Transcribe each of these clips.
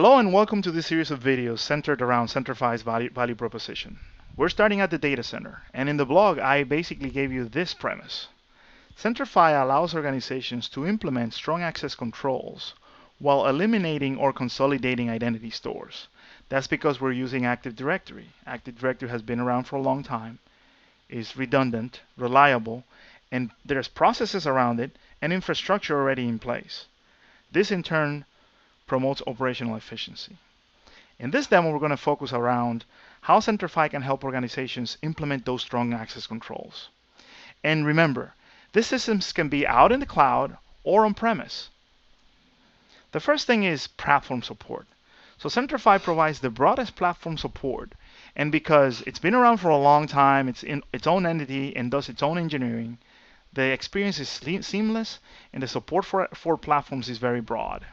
Hello and welcome to this series of videos centered around Centrify's value proposition. We're starting at the data center, and in the blog I basically gave you this premise. Centrify allows organizations to implement strong access controls while eliminating or consolidating identity stores. That's because we're using Active Directory. Active Directory has been around for a long time, is redundant, reliable, and there's processes around it and infrastructure already in place. This in turn promotes operational efficiency. In this demo, we're going to focus around how Centrify can help organizations implement those strong access controls. And remember, these systems can be out in the cloud or on-premise. The first thing is platform support. So Centrify provides the broadest platform support, and because it's been around for a long time, it's in its own entity and does its own engineering, the experience is seamless and the support for platforms is very broad.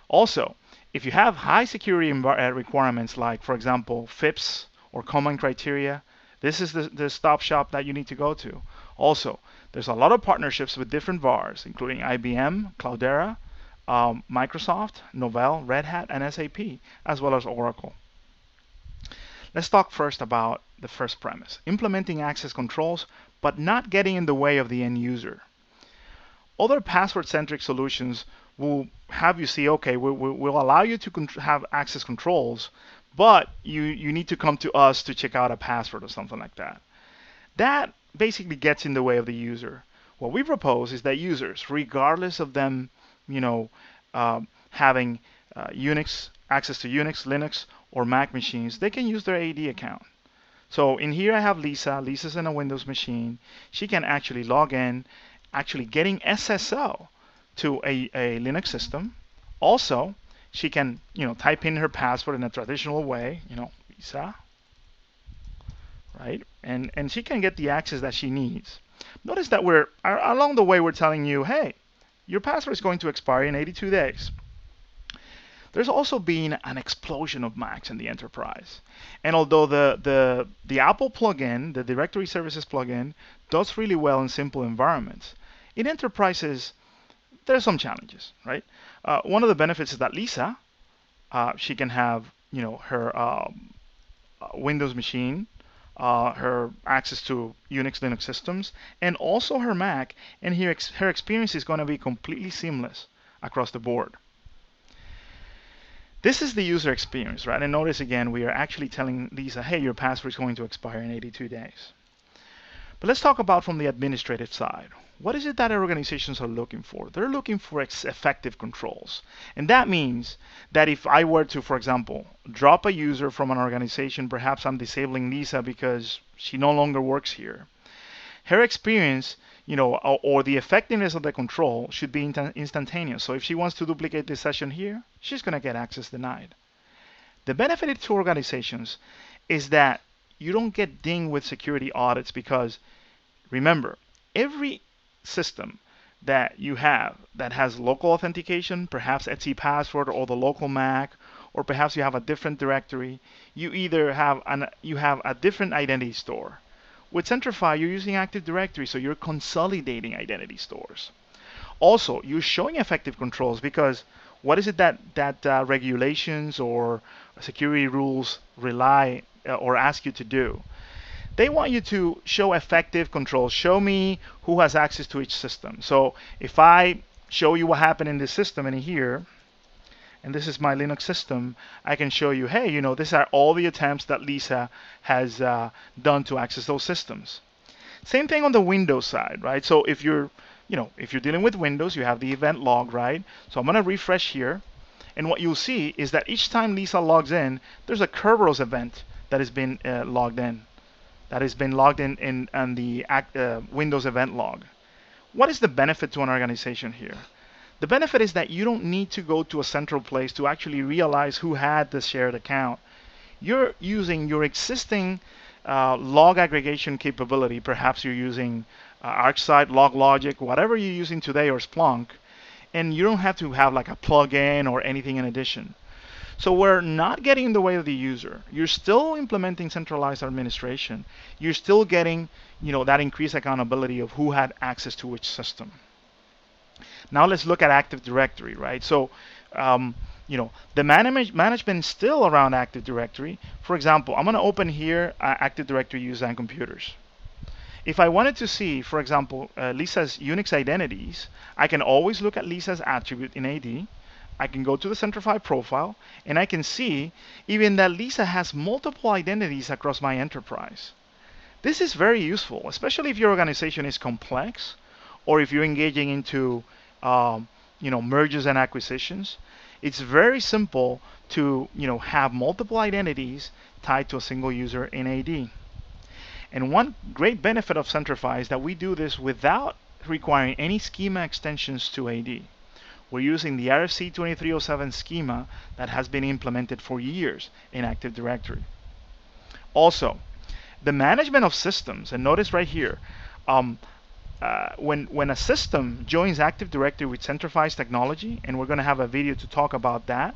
Also, if you have high security requirements like, for example, FIPS or common criteria, this is the stop shop that you need to go to. Also, there's a lot of partnerships with different VARs, including IBM, Cloudera, Microsoft, Novell, Red Hat, and SAP, as well as Oracle. Let's talk first about the first premise, implementing access controls, but not getting in the way of the end user. Other password-centric solutions will have you see, okay, we'll allow you to have access controls, but you need to come to us to check out a password or something like that. That basically gets in the way of the user. What we propose is that users, regardless of them, having Unix access to Unix, Linux, or Mac machines, they can use their AD account. So in here I have Lisa. Lisa's in a Windows machine. She can actually log in, actually getting SSO to a Linux system. Also, she can type in her password in a traditional way, Lisa, right? And she can get the access that she needs. Notice that along the way we're telling you, hey, your password is going to expire in 82 days. There's also been an explosion of Macs in the enterprise. And although the Apple plugin, the Directory Services plugin, does really well in simple environments, in enterprises, there are some challenges, right? One of the benefits is that Lisa, she can have, her Windows machine, her access to Unix, Linux systems, and also her Mac, and her experience is going to be completely seamless across the board. This is the user experience, right? And notice again, we are actually telling Lisa, hey, your password is going to expire in 82 days. But let's talk about from the administrative side. What is it that organizations are looking for? They're looking for effective controls. And that means that if I were to, for example, drop a user from an organization, perhaps I'm disabling Lisa because she no longer works here. Her experience, or the effectiveness of the control should be instantaneous. So if she wants to duplicate this session here, she's going to get access denied. The benefit to organizations is that you don't get dinged with security audits because, remember, every system that you have that has local authentication, perhaps Etsy password or the local Mac, or perhaps you have a different directory, you either have a different identity store. With Centrify, you're using Active Directory, so you're consolidating identity stores. Also, you're showing effective controls because what is it that regulations or security rules rely or ask you to do? They want you to show effective controls. Show me who has access to each system. So if I show you what happened in this system in here, and this is my Linux system, I can show you, hey, these are all the attempts that Lisa has done to access those systems. Same thing on the Windows side, right? So if you're dealing with Windows, you have the event log, right? So I'm going to refresh here, and what you'll see is that each time Lisa logs in, there's a Kerberos event that has been logged in. That has been logged in the Windows event log. What is the benefit to an organization here? The benefit is that you don't need to go to a central place to actually realize who had the shared account. You're using your existing log aggregation capability. Perhaps you're using ArcSight, LogLogic, whatever you're using today, or Splunk, and you don't have to have like a plugin or anything in addition. So we're not getting in the way of the user. You're still implementing centralized administration. You're still getting, that increased accountability of who had access to which system. Now let's look at Active Directory, right? So the management is still around Active Directory. For example, I'm going to open here Active Directory users and computers. If I wanted to see, for example, Lisa's Unix identities, I can always look at Lisa's attribute in AD. I can go to the Centrify profile, and I can see even that Lisa has multiple identities across my enterprise. This is very useful, especially if your organization is complex, or if you're engaging into mergers and acquisitions. It's very simple to have multiple identities tied to a single user in AD. And one great benefit of Centrify is that we do this without requiring any schema extensions to AD. We're using the RFC 2307 schema that has been implemented for years in Active Directory. Also, the management of systems, and notice right here, when a system joins Active Directory with Centrify's technology, and we're going to have a video to talk about that,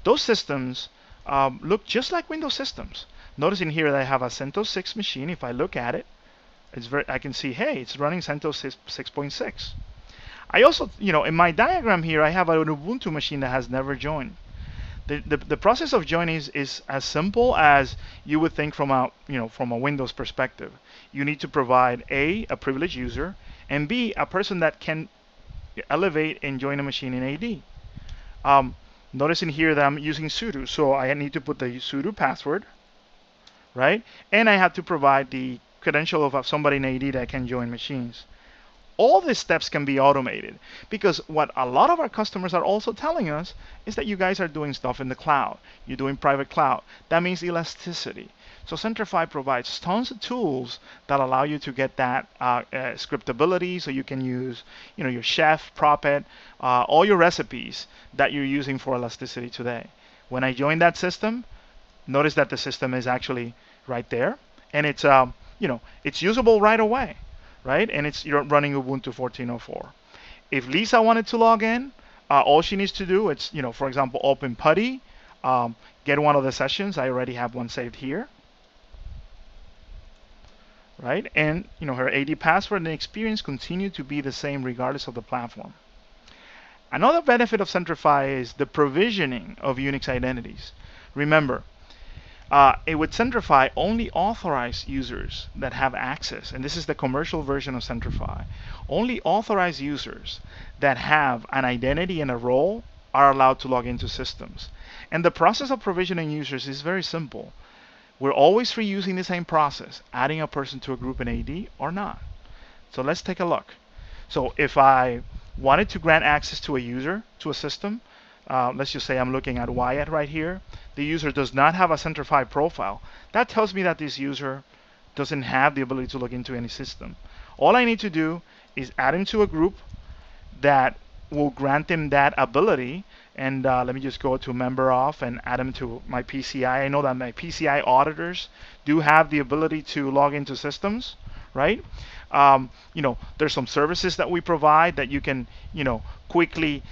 those systems look just like Windows systems. Notice in here that I have a CentOS 6 machine. If I look at it, I can see, hey, it's running CentOS 6.6. I also, in my diagram here, I have an Ubuntu machine that has never joined. The process of joining is as simple as you would think from a Windows perspective. You need to provide a privileged user, and B, a person that can elevate and join a machine in AD. Notice in here that I'm using sudo, so I need to put the sudo password, right? And I have to provide the credential of somebody in AD that can join machines. All these steps can be automated, because what a lot of our customers are also telling us is that you guys are doing stuff in the cloud. You're doing private cloud. That means elasticity. So Centrify provides tons of tools that allow you to get that scriptability, so you can use your chef, Prophet, all your recipes that you're using for elasticity today. When I join that system, notice that the system is actually right there, and it's it's usable right away. Right? And you're running Ubuntu 14.04. If Lisa wanted to log in, all she needs to do, it's, for example, open PuTTY, get one of the sessions. I already have one saved here. Right? And, her AD password and experience continue to be the same regardless of the platform. Another benefit of Centrify is the provisioning of Unix identities. Remember, with Centrify, only authorized users that have access, and this is the commercial version of Centrify, only authorized users that have an identity and a role are allowed to log into systems. And the process of provisioning users is very simple. We're always reusing the same process, adding a person to a group in AD or not. So let's take a look. So if I wanted to grant access to a user, to a system, let's just say I'm looking at Wyatt right here. The user does not have a Centrify profile. That tells me that this user doesn't have the ability to log into any system. All I need to do is add him to a group that will grant him that ability. And let me just go to member off and add him to my PCI. I know that my PCI auditors do have the ability to log into systems, right? There's some services that we provide that you can, quickly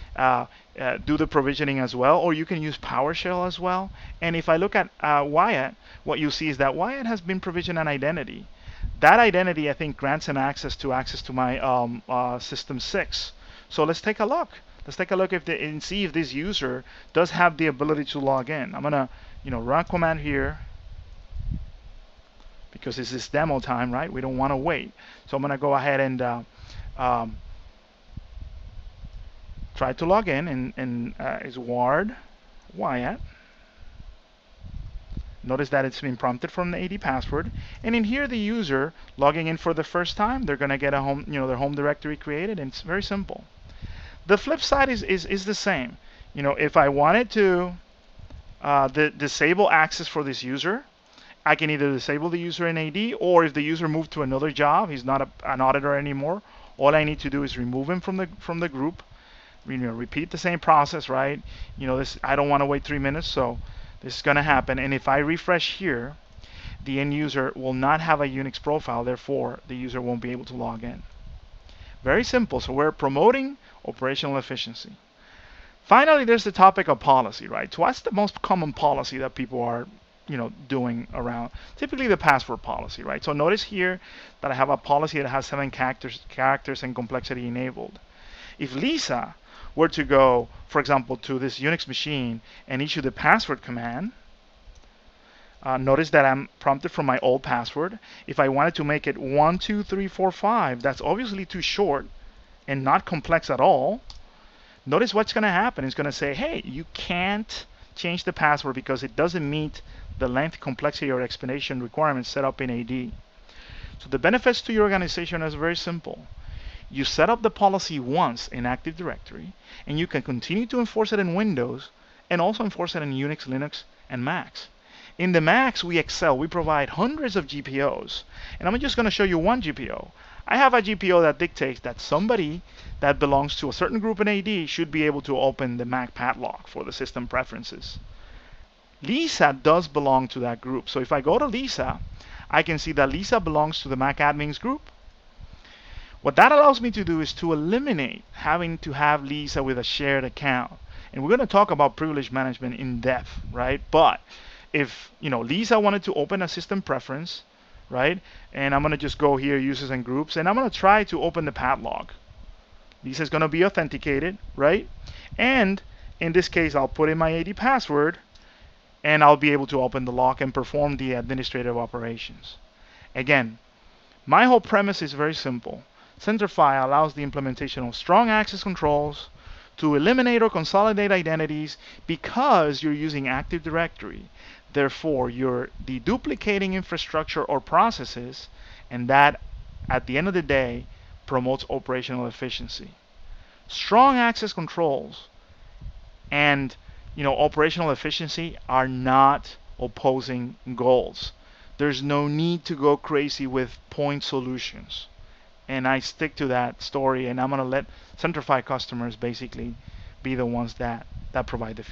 do the provisioning as well, or you can use PowerShell as well. And if I look at Wyatt, what you see is that Wyatt has been provisioned an identity. That identity, I think, grants him access to my System 6. So let's take a look. Let's take a look and see if this user does have the ability to log in. I'm gonna, run command here, because this is demo time, right? We don't want to wait. So I'm gonna go ahead and try to log in, and it's Wyatt. Notice that it's been prompted from the AD password, and in here the user logging in for the first time, they're gonna get a home, their home directory created, and it's very simple. The flip side is the same. If I wanted to disable access for this user, I can either disable the user in AD, or if the user moved to another job, he's not an auditor anymore, all I need to do is remove him from the group. Repeat the same process, right? I don't want to wait 3 minutes, so this is going to happen. And if I refresh here, the end user will not have a Unix profile, therefore the user won't be able to log in. Very simple. So we're promoting operational efficiency. Finally, there's the topic of policy, right? So what's the most common policy that people are doing around? Typically the password policy, right? So notice here that I have a policy that has 7 characters and complexity enabled. If Lisa were to go, for example, to this Unix machine and issue the password command, notice that I'm prompted from my old password. If I wanted to make it 12345, that's obviously too short and not complex at all. Notice what's going to happen. It's going to say, hey, you can't change the password because it doesn't meet the length, complexity, or explanation requirements set up in AD. So the benefits to your organization is very simple. You set up the policy once in Active Directory, and you can continue to enforce it in Windows and also enforce it in Unix, Linux, and Macs. In the Macs, we excel. We provide hundreds of GPOs, and I'm just going to show you one GPO. I have a GPO that dictates that somebody that belongs to a certain group in AD should be able to open the Mac padlock for the system preferences. Lisa does belong to that group. So if I go to Lisa, I can see that Lisa belongs to the Mac admins group. What that allows me to do is to eliminate having to have Lisa with a shared account. And we're going to talk about privilege management in depth, right? But if Lisa wanted to open a system preference, right? And I'm going to just go here, users and groups, and I'm going to try to open the padlock. Lisa is going to be authenticated, right? And in this case, I'll put in my AD password, and I'll be able to open the lock and perform the administrative operations. Again, my whole premise is very simple. Centrify allows the implementation of strong access controls to eliminate or consolidate identities because you're using Active Directory. Therefore, you're deduplicating infrastructure or processes, and that, at the end of the day, promotes operational efficiency. Strong access controls and operational efficiency are not opposing goals. There's no need to go crazy with point solutions. And I stick to that story, and I'm going to let Centrify customers basically be the ones that provide the feedback.